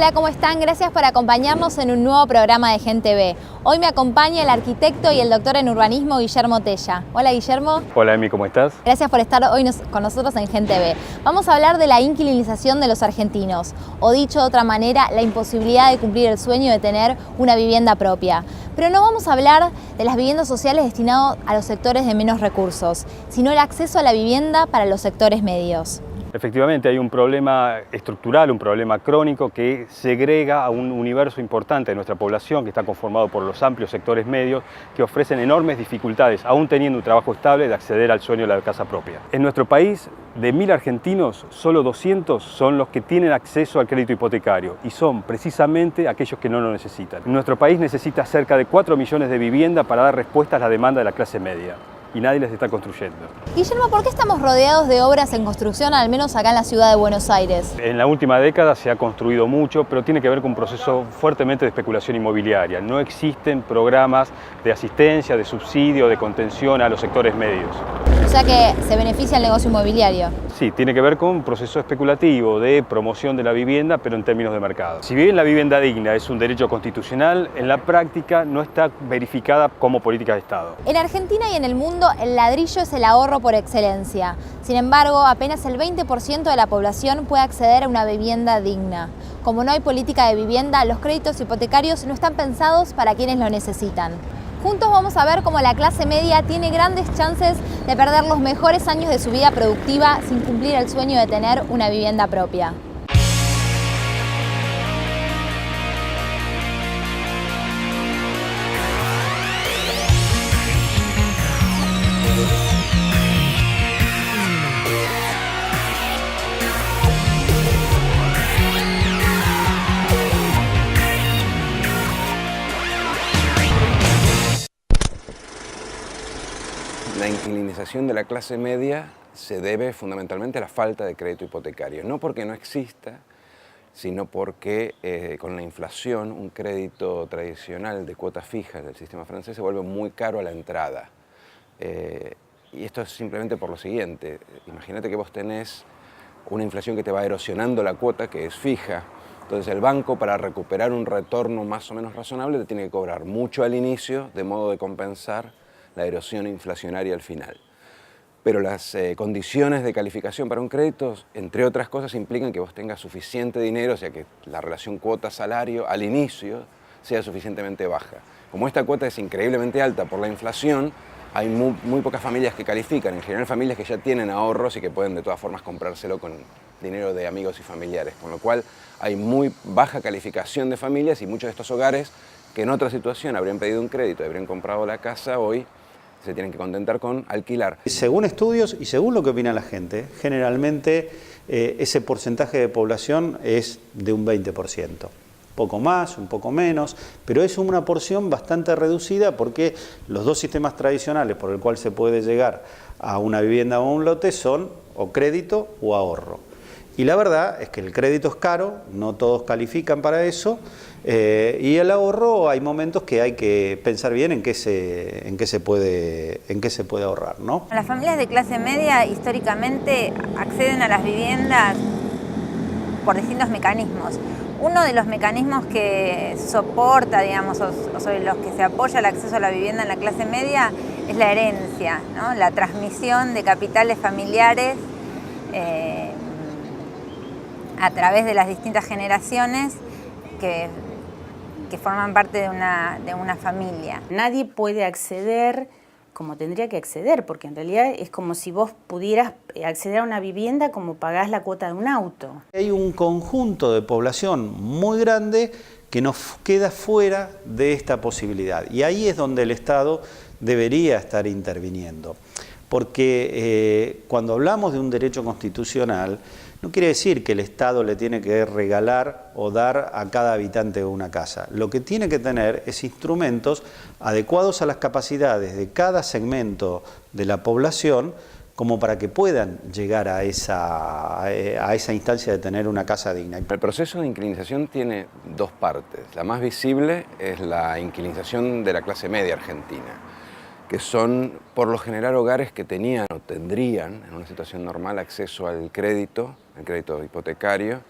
Hola, ¿cómo están? Gracias por acompañarnos en un nuevo programa de Gen TV. Hoy me acompaña el arquitecto y el doctor en urbanismo Guillermo Tella. Hola, Guillermo. Hola, Emi, ¿cómo estás? Gracias por estar hoy con nosotros en Gen TV. Vamos a hablar de la inquilinización de los argentinos, o dicho de otra manera, la imposibilidad de cumplir el sueño de tener una vivienda propia. Pero no vamos a hablar de las viviendas sociales destinadas a los sectores de menos recursos, sino el acceso a la vivienda para los sectores medios. Efectivamente, hay un problema estructural, un problema crónico que segrega a un universo importante de nuestra población que está conformado por los amplios sectores medios que ofrecen enormes dificultades, aún teniendo un trabajo estable, de acceder al sueño de la casa propia. En nuestro país, de 1000 argentinos, solo 200 son los que tienen acceso al crédito hipotecario y son precisamente aquellos que no lo necesitan. Nuestro país necesita cerca de 4 millones de viviendas para dar respuesta a la demanda de la clase media. Y nadie les está construyendo. Guillermo, ¿por qué estamos rodeados de obras en construcción, al menos acá en la ciudad de Buenos Aires? En la última década se ha construido mucho, pero tiene que ver con un proceso fuertemente de especulación inmobiliaria. No existen programas de asistencia, de subsidio, de contención a los sectores medios. O sea que se beneficia el negocio inmobiliario. Sí, tiene que ver con un proceso especulativo de promoción de la vivienda, pero en términos de mercado. Si bien la vivienda digna es un derecho constitucional, en la práctica no está verificada como política de Estado. En Argentina y en el mundo, el ladrillo es el ahorro por excelencia. Sin embargo, apenas el 20% de la población puede acceder a una vivienda digna. Como no hay política de vivienda, los créditos hipotecarios no están pensados para quienes lo necesitan. Juntos vamos a ver cómo la clase media tiene grandes chances de perder los mejores años de su vida productiva sin cumplir el sueño de tener una vivienda propia. La inquilinización de la clase media se debe fundamentalmente a la falta de crédito hipotecario. No porque no exista, sino porque con la inflación un crédito tradicional de cuotas fijas del sistema francés se vuelve muy caro a la entrada. Y esto es simplemente por lo siguiente. Imagínate que vos tenés una inflación que te va erosionando la cuota, que es fija. Entonces el banco, para recuperar un retorno más o menos razonable, te tiene que cobrar mucho al inicio, de modo de compensar la erosión inflacionaria al final. Pero las condiciones de calificación para un crédito, entre otras cosas, implican que vos tengas suficiente dinero, o sea que la relación cuota-salario al inicio sea suficientemente baja. Como esta cuota es increíblemente alta por la inflación, hay muy pocas familias que califican, en general familias que ya tienen ahorros y que pueden de todas formas comprárselo con dinero de amigos y familiares, con lo cual hay muy baja calificación de familias y muchos de estos hogares que en otra situación habrían pedido un crédito y habrían comprado la casa, hoy se tienen que contentar con alquilar. Según estudios y según lo que opina la gente, generalmente ese porcentaje de población es de un 20%. Poco más, un poco menos, pero es una porción bastante reducida porque los dos sistemas tradicionales por el cual se puede llegar a una vivienda o a un lote son o crédito o ahorro. Y la verdad es que el crédito es caro, no todos califican para eso, y el ahorro hay momentos que hay que pensar bien en qué se puede ahorrar, ¿no? Las familias de clase media históricamente acceden a las viviendas por distintos mecanismos. Uno de los mecanismos que soporta, digamos, o sobre los que se apoya el acceso a la vivienda en la clase media es la herencia, ¿no? La transmisión de capitales familiares a través de las distintas generaciones que forman parte de una familia. Nadie puede acceder como tendría que acceder, porque en realidad es como si vos pudieras acceder a una vivienda como pagás la cuota de un auto. Hay un conjunto de población muy grande que nos queda fuera de esta posibilidad y ahí es donde el Estado debería estar interviniendo, porque cuando hablamos de un derecho constitucional no quiere decir que el Estado le tiene que regalar o dar a cada habitante una casa. Lo que tiene que tener es instrumentos adecuados a las capacidades de cada segmento de la población como para que puedan llegar a esa instancia de tener una casa digna. El proceso de inquilinización tiene dos partes. La más visible es la inquilinización de la clase media argentina, que son por lo general hogares que tenían o tendrían en una situación normal acceso al crédito hipotecario,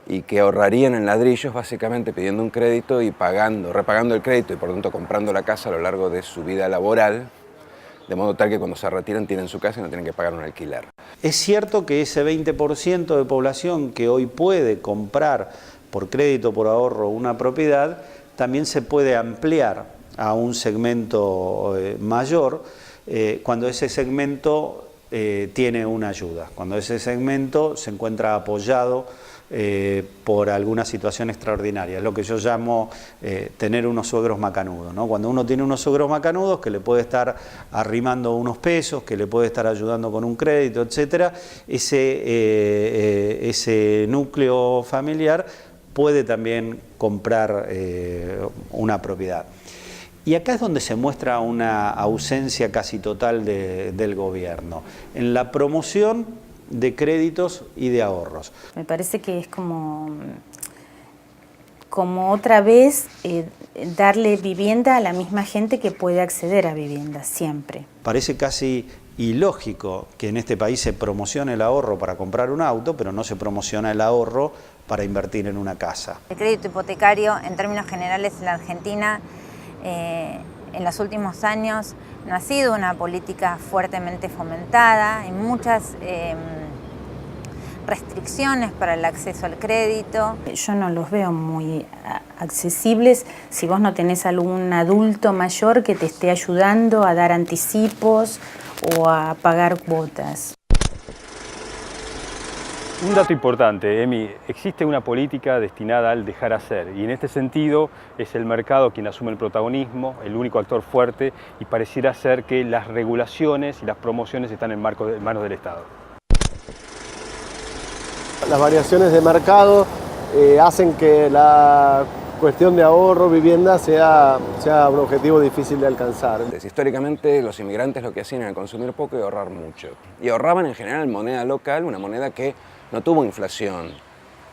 y que ahorrarían en ladrillos básicamente pidiendo un crédito y repagando el crédito y por lo tanto comprando la casa a lo largo de su vida laboral, de modo tal que cuando se retiran tienen su casa y no tienen que pagar un alquiler. Es cierto que ese 20% de población que hoy puede comprar por crédito, por ahorro, una propiedad, también se puede ampliar a un segmento mayor cuando ese segmento tiene una ayuda, cuando ese segmento se encuentra apoyado por alguna situación extraordinaria, es lo que yo llamo tener unos suegros macanudos, ¿no? Cuando uno tiene unos suegros macanudos que le puede estar arrimando unos pesos, que le puede estar ayudando con un crédito, etcétera, ese núcleo familiar puede también comprar una propiedad. Y acá es donde se muestra una ausencia casi total del gobierno, en la promoción de créditos y de ahorros. Me parece que es como otra vez darle vivienda a la misma gente que puede acceder a vivienda siempre. Parece casi ilógico que en este país se promocione el ahorro para comprar un auto, pero no se promociona el ahorro para invertir en una casa. El crédito hipotecario, en términos generales, en la Argentina, en los últimos años no ha sido una política fuertemente fomentada. Hay muchas restricciones para el acceso al crédito. Yo no los veo muy accesibles si vos no tenés algún adulto mayor que te esté ayudando a dar anticipos o a pagar cuotas. Un dato importante, Emi, existe una política destinada al dejar hacer y en este sentido es el mercado quien asume el protagonismo, el único actor fuerte y pareciera ser que las regulaciones y las promociones están en manos del Estado. Las variaciones de mercado hacen que la cuestión de ahorro, vivienda, sea un objetivo difícil de alcanzar. Históricamente los inmigrantes lo que hacían era consumir poco y ahorrar mucho. Y ahorraban en general en moneda local, una moneda que no tuvo inflación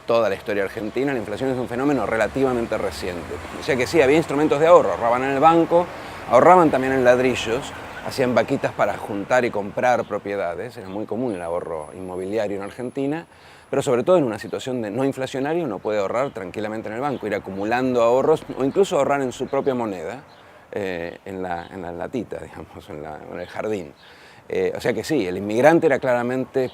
toda la historia argentina. La inflación es un fenómeno relativamente reciente. O sea que sí, había instrumentos de ahorro, ahorraban en el banco, ahorraban también en ladrillos, hacían vaquitas para juntar y comprar propiedades, era muy común el ahorro inmobiliario en Argentina, pero sobre todo en una situación de no inflacionario uno puede ahorrar tranquilamente en el banco, ir acumulando ahorros o incluso ahorrar en su propia moneda, en la latita, digamos, en el jardín. O sea que sí, el inmigrante era claramente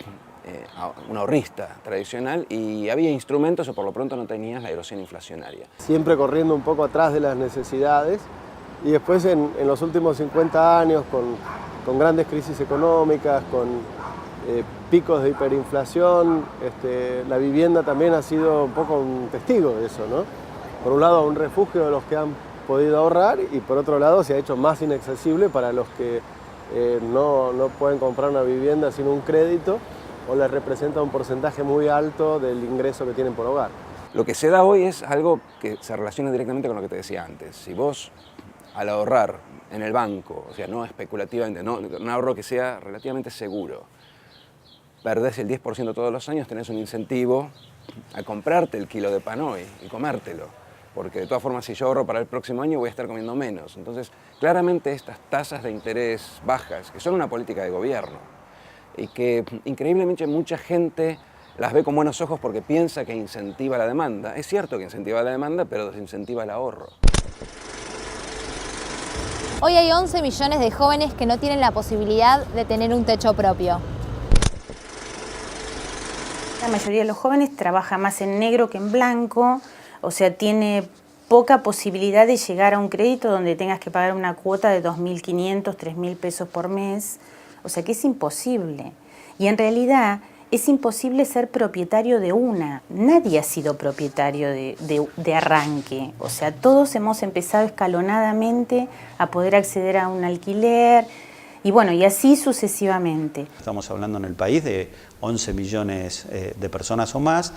un ahorrista tradicional y había instrumentos o por lo pronto no tenías la erosión inflacionaria. Siempre corriendo un poco atrás de las necesidades y después en los últimos 50 años con grandes crisis económicas, con picos de hiperinflación, la vivienda también ha sido un poco un testigo de eso, ¿no? Por un lado un refugio de los que han podido ahorrar y por otro lado se ha hecho más inaccesible para los que no pueden comprar una vivienda sin un crédito o les representa un porcentaje muy alto del ingreso que tienen por hogar. Lo que se da hoy es algo que se relaciona directamente con lo que te decía antes. Si vos, al ahorrar en el banco, o sea, no especulativamente, no, un ahorro que sea relativamente seguro, perdés el 10% todos los años, tenés un incentivo a comprarte el kilo de pan hoy y comértelo. Porque de todas formas, si yo ahorro para el próximo año, voy a estar comiendo menos. Entonces, claramente estas tasas de interés bajas, que son una política de gobierno, y que increíblemente mucha gente las ve con buenos ojos porque piensa que incentiva la demanda. Es cierto que incentiva la demanda, pero desincentiva el ahorro. Hoy hay 11 millones de jóvenes que no tienen la posibilidad de tener un techo propio. La mayoría de los jóvenes trabaja más en negro que en blanco, o sea, tiene poca posibilidad de llegar a un crédito donde tengas que pagar una cuota de 2.500, 3.000 pesos por mes. O sea que es imposible. Y en realidad es imposible ser propietario de una. Nadie ha sido propietario de arranque. O sea, todos hemos empezado escalonadamente a poder acceder a un alquiler y bueno, y así sucesivamente. Estamos hablando en el país de 11 millones de personas o más,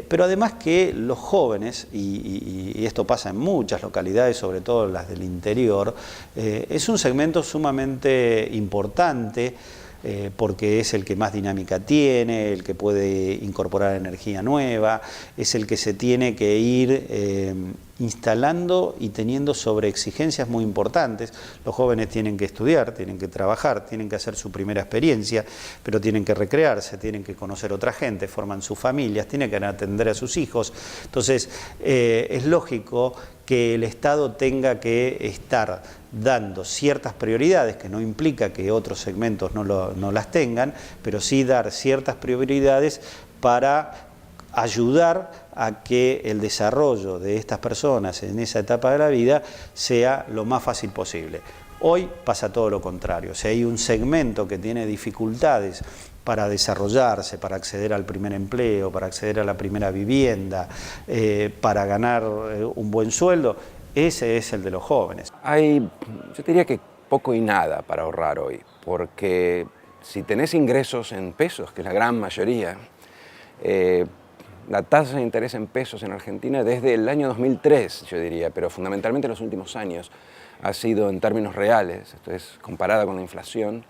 pero además que los jóvenes, y esto pasa en muchas localidades, sobre todo las del interior, es un segmento sumamente importante porque es el que más dinámica tiene, el que puede incorporar energía nueva, es el que se tiene que ir instalando y teniendo sobreexigencias muy importantes. Los jóvenes tienen que estudiar, tienen que trabajar, tienen que hacer su primera experiencia, pero tienen que recrearse, tienen que conocer otra gente, forman sus familias, tienen que atender a sus hijos. Entonces, es lógico que el Estado tenga que estar dando ciertas prioridades, que no implica que otros segmentos no las tengan, pero sí dar ciertas prioridades para ayudar a que el desarrollo de estas personas en esa etapa de la vida sea lo más fácil posible. Hoy pasa todo lo contrario, o sea, hay un segmento que tiene dificultades para desarrollarse, para acceder al primer empleo, para acceder a la primera vivienda, para ganar un buen sueldo. Ese es el de los jóvenes. Yo diría que poco y nada para ahorrar hoy, porque si tenés ingresos en pesos, que es la gran mayoría, la tasa de interés en pesos en Argentina desde el año 2003, yo diría, pero fundamentalmente en los últimos años, ha sido en términos reales, esto es comparada con la inflación,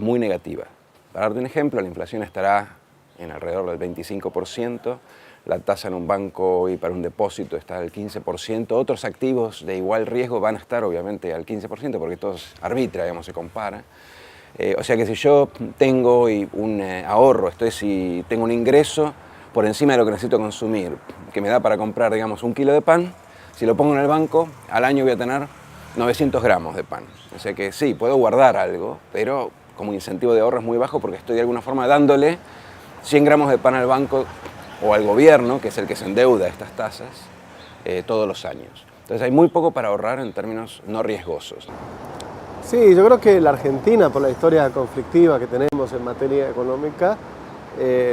muy negativa. Para darte un ejemplo, la inflación estará en alrededor del 25%, la tasa en un banco y para un depósito está al 15%, otros activos de igual riesgo van a estar obviamente al 15% porque todo es arbitra, digamos, se compara. O sea que si yo tengo un ahorro, esto es, si tengo un ingreso por encima de lo que necesito consumir, que me da para comprar, digamos, 1 kilo de pan, si lo pongo en el banco, al año voy a tener 900 gramos de pan. O sea que sí, puedo guardar algo, pero como incentivo de ahorro es muy bajo porque estoy de alguna forma dándole 100 gramos de pan al banco o al gobierno, que es el que se endeuda estas tasas, todos los años. Entonces hay muy poco para ahorrar en términos no riesgosos. Sí, yo creo que la Argentina, por la historia conflictiva que tenemos en materia económica,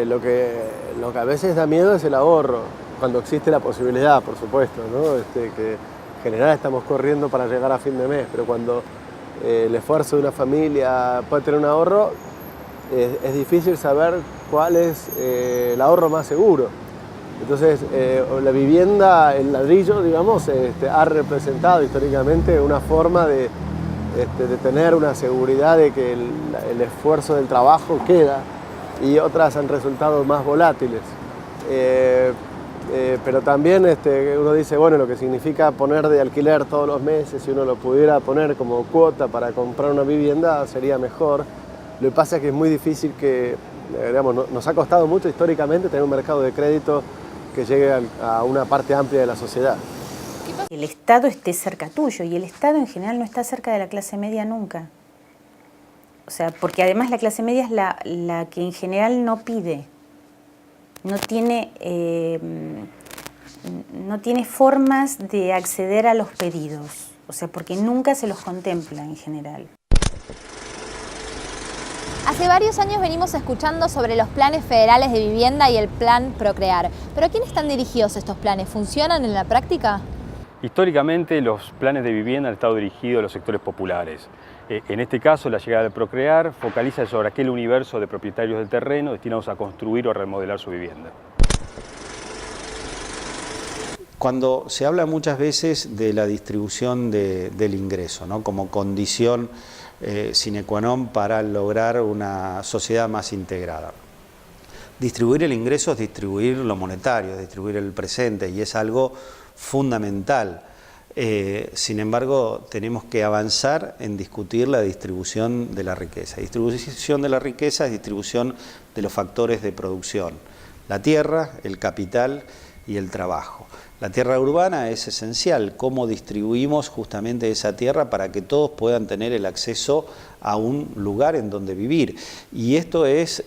lo que a veces da miedo es el ahorro, cuando existe la posibilidad, por supuesto, ¿no? Que en general estamos corriendo para llegar a fin de mes, pero cuando el esfuerzo de una familia puede tener un ahorro, es difícil saber cuál es el ahorro más seguro. Entonces, la vivienda, el ladrillo, digamos, ha representado históricamente una forma de tener una seguridad de que el esfuerzo del trabajo queda, y otras han resultado más volátiles. Pero también uno dice, bueno, lo que significa poner de alquiler todos los meses, si uno lo pudiera poner como cuota para comprar una vivienda, sería mejor. Lo que pasa es que es muy difícil digamos, nos ha costado mucho históricamente tener un mercado de crédito que llegue a una parte amplia de la sociedad. El Estado esté cerca tuyo, y el Estado en general no está cerca de la clase media nunca. O sea, porque además la clase media es la que en general no pide, no tiene formas de acceder a los pedidos, o sea, porque nunca se los contempla en general. Hace varios años venimos escuchando sobre los planes federales de vivienda y el plan Procrear. ¿Pero a quién están dirigidos estos planes? ¿Funcionan en la práctica? Históricamente los planes de vivienda han estado dirigidos a los sectores populares. En este caso, la llegada del Procrear focaliza sobre aquel universo de propietarios del terreno destinados a construir o remodelar su vivienda. Cuando se habla muchas veces de la distribución del ingreso, ¿no?, como condición sine qua non para lograr una sociedad más integrada. Distribuir el ingreso es distribuir lo monetario, es distribuir el presente, y es algo fundamental. Sin embargo, tenemos que avanzar en discutir la distribución de la riqueza. Distribución de la riqueza es distribución de los factores de producción: la tierra, el capital y el trabajo. La tierra urbana es esencial, cómo distribuimos justamente esa tierra para que todos puedan tener el acceso a un lugar en donde vivir. Y esto es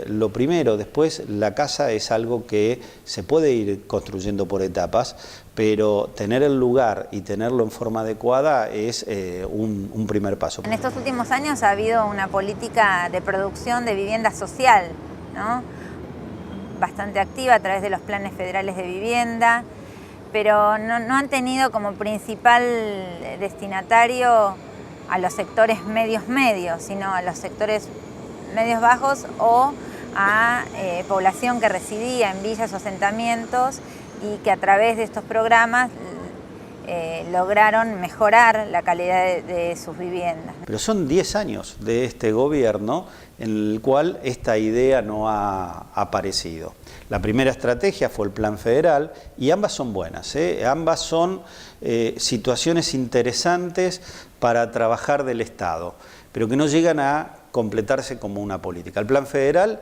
lo primero. Después, la casa es algo que se puede ir construyendo por etapas, pero tener el lugar y tenerlo en forma adecuada es un primer paso. En estos últimos años ha habido una política de producción de vivienda social, ¿no?, bastante activa a través de los planes federales de vivienda, pero no han tenido como principal destinatario a los sectores medios, sino a los sectores medios bajos o a población que residía en villas o asentamientos, y que a través de estos programas lograron mejorar la calidad de sus viviendas. Pero son 10 años de este gobierno en el cual esta idea no ha aparecido. La primera estrategia fue el Plan Federal y ambas son buenas, ambas son situaciones interesantes para trabajar del Estado, pero que no llegan a completarse como una política. El Plan Federal,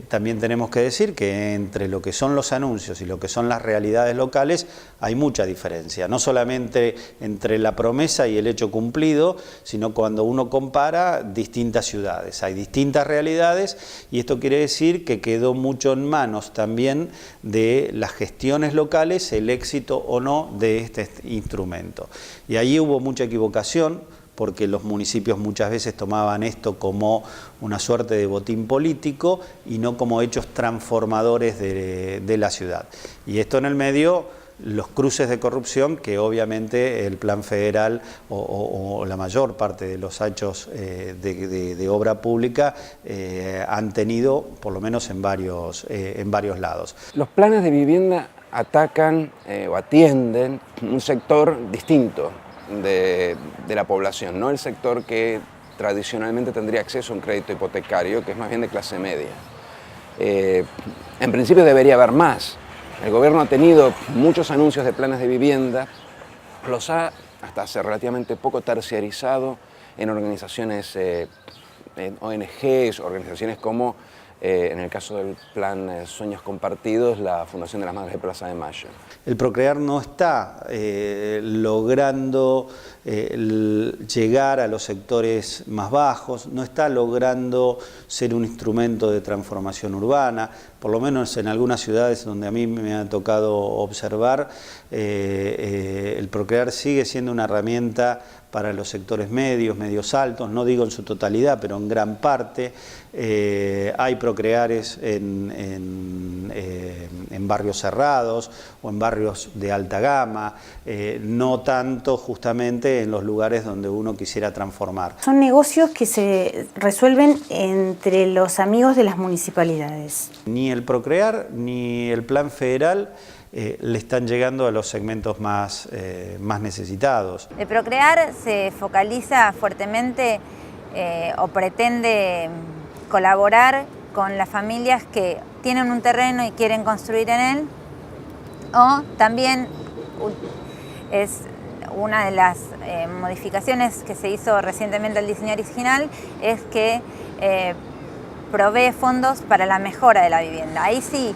también tenemos que decir que entre lo que son los anuncios y lo que son las realidades locales hay mucha diferencia, no solamente entre la promesa y el hecho cumplido, sino cuando uno compara distintas ciudades. Hay distintas realidades y esto quiere decir que quedó mucho en manos también de las gestiones locales el éxito o no de este instrumento. Y ahí hubo mucha equivocación, porque los municipios muchas veces tomaban esto como una suerte de botín político y no como hechos transformadores de la ciudad. Y esto en el medio, los cruces de corrupción que obviamente el Plan Federal o la mayor parte de los hechos de obra pública han tenido, por lo menos en varios lados. Los planes de vivienda atacan o atienden un sector distinto de la población, no el sector que tradicionalmente tendría acceso a un crédito hipotecario, que es más bien de clase media. En principio debería haber más. El gobierno ha tenido muchos anuncios de planes de vivienda, los ha hasta hace relativamente poco terciarizado en organizaciones, en ONGs, organizaciones como, en el caso del plan Sueños Compartidos, la Fundación de las Madres de Plaza de Mayo. El Procrear no está logrando llegar a los sectores más bajos, no está logrando ser un instrumento de transformación urbana, por lo menos en algunas ciudades donde a mí me ha tocado observar, el Procrear sigue siendo una herramienta para los sectores medios altos, no digo en su totalidad, pero en gran parte. Hay Procreares en barrios cerrados o en barrios de alta gama, no tanto justamente en los lugares donde uno quisiera transformar. Son negocios que se resuelven entre los amigos de las municipalidades. Ni el Procrear ni el Plan Federal le están llegando a los segmentos más necesitados. El Procrear se focaliza fuertemente o pretende colaborar con las familias que tienen un terreno y quieren construir en él, o también es una de las modificaciones que se hizo recientemente al diseño original, es que provee fondos para la mejora de la vivienda. Ahí sí,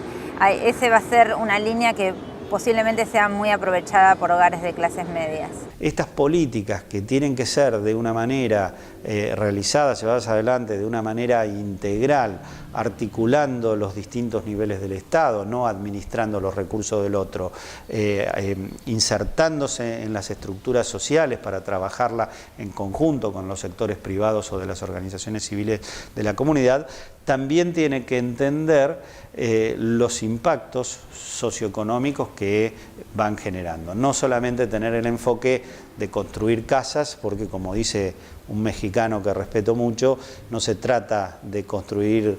ese va a ser una línea que posiblemente sea muy aprovechada por hogares de clases medias. Estas políticas que tienen que ser de una manera realizadas, llevadas adelante de una manera integral, articulando los distintos niveles del Estado, no administrando los recursos del otro, insertándose en las estructuras sociales para trabajarla en conjunto con los sectores privados o de las organizaciones civiles de la comunidad, también tiene que entender los impactos socioeconómicos que van generando. No solamente tener el enfoque de construir casas, porque como dice un mexicano que respeto mucho, no se trata de construir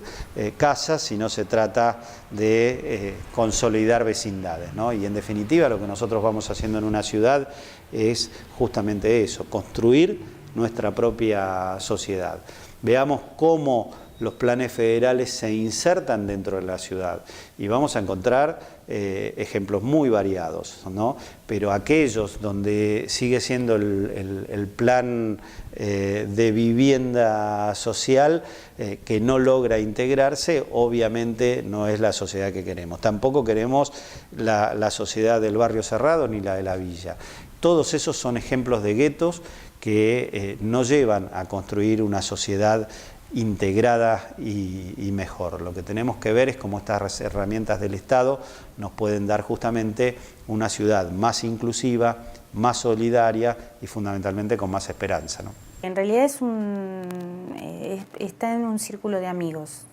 casas, sino se trata de consolidar vecindades, ¿no? Y en definitiva lo que nosotros vamos haciendo en una ciudad es justamente eso, construir nuestra propia sociedad. Veamos cómo los planes federales se insertan dentro de la ciudad y vamos a encontrar ejemplos muy variados, ¿no? Pero aquellos donde sigue siendo el plan de vivienda social que no logra integrarse, obviamente no es la sociedad que queremos. Tampoco queremos la sociedad del barrio cerrado ni la de la villa. Todos esos son ejemplos de guetos que no llevan a construir una sociedad integrada y mejor. Lo que tenemos que ver es cómo estas herramientas del Estado nos pueden dar justamente una ciudad más inclusiva, más solidaria y fundamentalmente con más esperanza, ¿no? En realidad está en un círculo de amigos,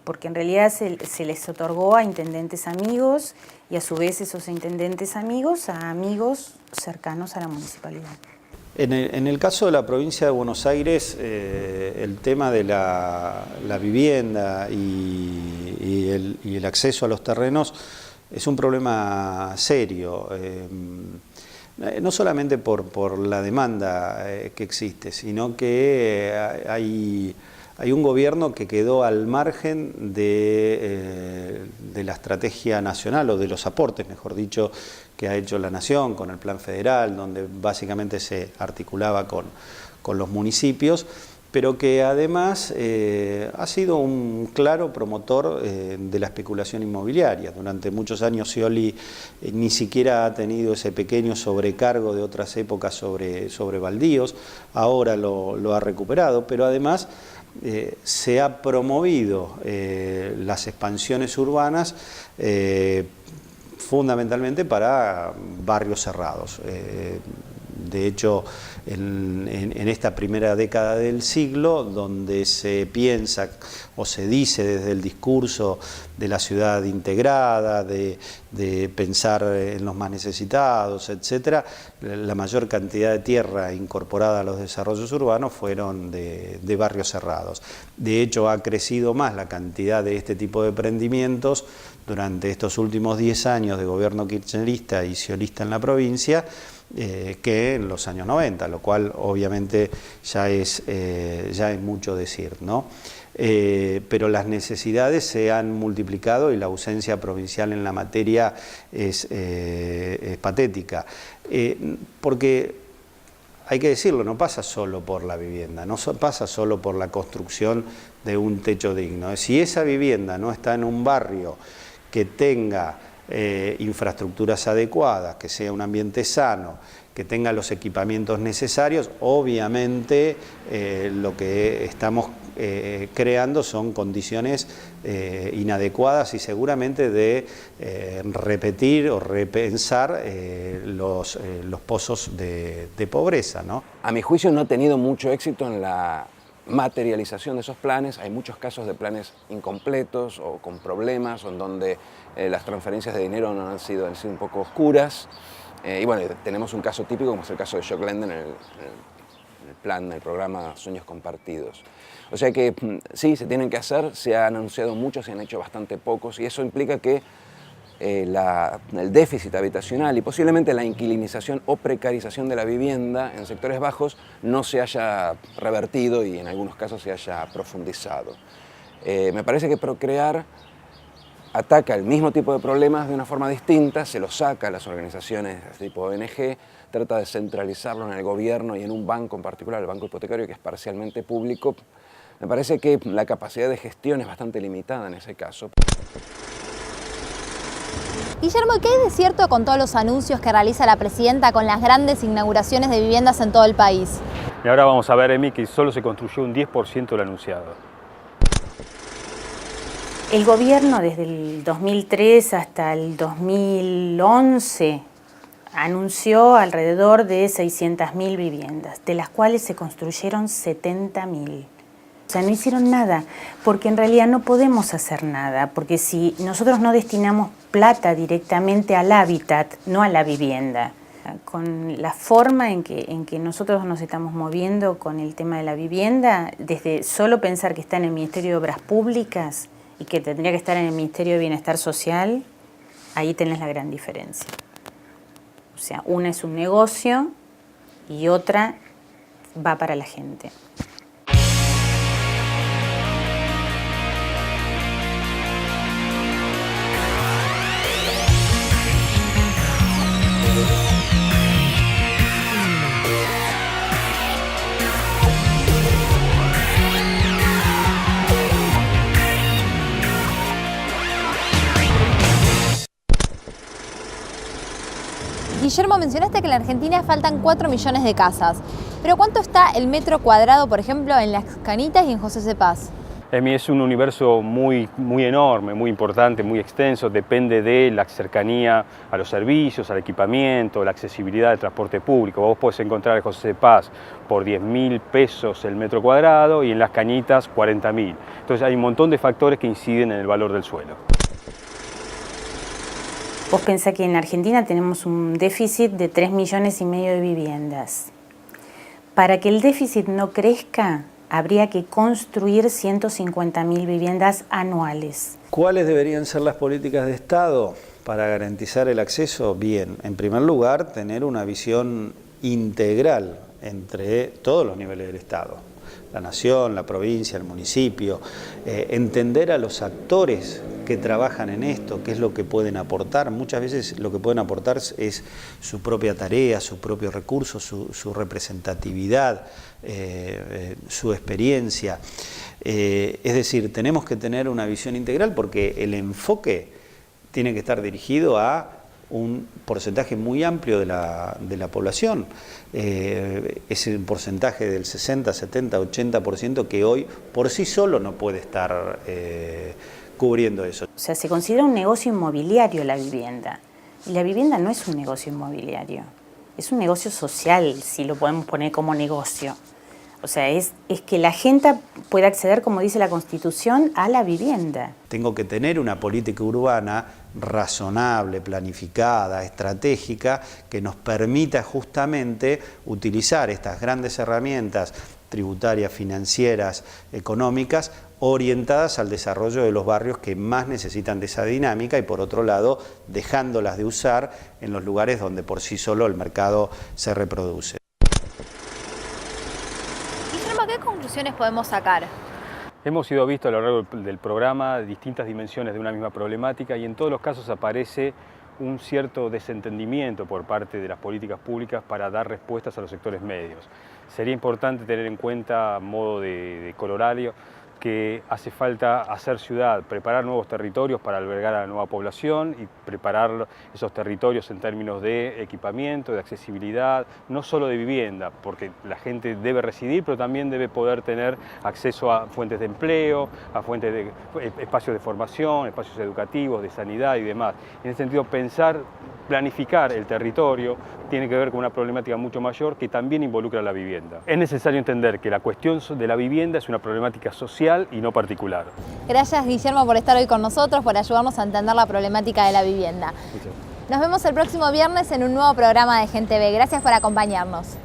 porque en realidad se les otorgó a intendentes amigos y a su vez esos intendentes amigos a amigos cercanos a la municipalidad. En el caso de la provincia de Buenos Aires, el tema de la vivienda y el acceso a los terrenos es un problema serio. No solamente por la demanda que existe, sino que hay un gobierno que quedó al margen de la estrategia nacional, o de los aportes, mejor dicho, que ha hecho la Nación con el Plan Federal, donde básicamente se articulaba con los municipios, pero que además ha sido un claro promotor de la especulación inmobiliaria. Durante muchos años Scioli ni siquiera ha tenido ese pequeño sobrecargo de otras épocas sobre baldíos, ahora lo ha recuperado, pero además se ha promovido las expansiones urbanas fundamentalmente para barrios cerrados. De hecho, en esta primera década del siglo, donde se piensa o se dice desde el discurso de la ciudad integrada, de pensar en los más necesitados, etc., la mayor cantidad de tierra incorporada a los desarrollos urbanos fueron de barrios cerrados. De hecho, ha crecido más la cantidad de este tipo de emprendimientos durante estos últimos 10 años de gobierno kirchnerista y sciolista en la provincia, que en los años 90, lo cual obviamente ya es mucho decir, ¿no? Pero las necesidades se han multiplicado y la ausencia provincial en la materia es patética, porque hay que decirlo, no pasa solo por la vivienda, no pasa solo por la construcción de un techo digno. Si esa vivienda no está en un barrio que tenga infraestructuras adecuadas, que sea un ambiente sano, que tenga los equipamientos necesarios, obviamente lo que estamos creando son condiciones inadecuadas y seguramente de repetir o repensar los pozos de pobreza, ¿no? A mi juicio no ha tenido mucho éxito en la materialización de esos planes. Hay muchos casos de planes incompletos o con problemas, o en donde las transferencias de dinero no han sido un poco oscuras. Y bueno, tenemos un caso típico como es el caso de Jock Lenden en el programa Sueños Compartidos. O sea que sí, se tienen que hacer, se han anunciado muchos, se han hecho bastante pocos, y eso implica que el déficit habitacional y posiblemente la inquilinización o precarización de la vivienda en sectores bajos no se haya revertido y en algunos casos se haya profundizado. Me parece que Procrear ataca el mismo tipo de problemas de una forma distinta, se lo saca a las organizaciones de tipo ONG, trata de centralizarlo en el gobierno y en un banco en particular, el Banco Hipotecario, que es parcialmente público. Me parece que la capacidad de gestión es bastante limitada en ese caso. Guillermo, ¿qué hay de cierto con todos los anuncios que realiza la presidenta con las grandes inauguraciones de viviendas en todo el país? Y ahora vamos a ver, Emi, que solo se construyó un 10% del anunciado. El gobierno desde el 2003 hasta el 2011 anunció alrededor de 600.000 viviendas, de las cuales se construyeron 70.000. O sea, no hicieron nada, porque en realidad no podemos hacer nada, porque si nosotros no destinamos plata directamente al hábitat, no a la vivienda, con la forma en que nosotros nos estamos moviendo con el tema de la vivienda, desde solo pensar que está en el Ministerio de Obras Públicas y que tendría que estar en el Ministerio de Bienestar Social, ahí tenés la gran diferencia. O sea, una es un negocio y otra va para la gente. Guillermo, mencionaste que en la Argentina faltan 4 millones de casas, pero ¿cuánto está el metro cuadrado, por ejemplo, en Las Canitas y en José C. Paz? Emi, es un universo muy enorme, muy importante, muy extenso, depende de la cercanía a los servicios, al equipamiento, la accesibilidad del transporte público. Vos podés encontrar en José C. Paz por 10.000 pesos el metro cuadrado y en Las Cañitas 40.000. Entonces hay un montón de factores que inciden en el valor del suelo. Vos pensás que en Argentina tenemos un déficit de 3,5 millones de viviendas. Para que el déficit no crezca, habría que construir 150.000 viviendas anuales. ¿Cuáles deberían ser las políticas de Estado para garantizar el acceso, bien, en primer lugar, tener una visión integral entre todos los niveles del Estado, la nación, la provincia, el municipio, entender a los actores que trabajan en esto, qué es lo que pueden aportar. Muchas veces lo que pueden aportar es su propia tarea, su propio recurso, su representatividad, su experiencia. Es decir, tenemos que tener una visión integral porque el enfoque tiene que estar dirigido a un porcentaje muy amplio de la población. Es un porcentaje del 60, 70, 80% que hoy por sí solo no puede estar cubriendo eso. O sea, se considera un negocio inmobiliario la vivienda. Y la vivienda no es un negocio inmobiliario, es un negocio social, si lo podemos poner como negocio. O sea, es que la gente pueda acceder, como dice la Constitución, a la vivienda. Tengo que tener una política urbana razonable, planificada, estratégica, que nos permita justamente utilizar estas grandes herramientas tributarias, financieras, económicas, orientadas al desarrollo de los barrios que más necesitan de esa dinámica y, por otro lado, dejándolas de usar en los lugares donde por sí solo el mercado se reproduce. ¿Qué conclusiones podemos sacar? Hemos ido visto a lo largo del programa distintas dimensiones de una misma problemática y en todos los casos aparece un cierto desentendimiento por parte de las políticas públicas para dar respuestas a los sectores medios. Sería importante tener en cuenta, a modo de corolario, que hace falta hacer ciudad, preparar nuevos territorios para albergar a la nueva población y preparar esos territorios en términos de equipamiento, de accesibilidad, no solo de vivienda, porque la gente debe residir, pero también debe poder tener acceso a fuentes de empleo, a fuentes de espacios de formación, espacios educativos, de sanidad y demás. En ese sentido, planificar el territorio tiene que ver con una problemática mucho mayor que también involucra la vivienda. Es necesario entender que la cuestión de la vivienda es una problemática social y no particular. Gracias, Guillermo, por estar hoy con nosotros, por ayudarnos a entender la problemática de la vivienda. Nos vemos el próximo viernes en un nuevo programa de Gente Ve. Gracias por acompañarnos.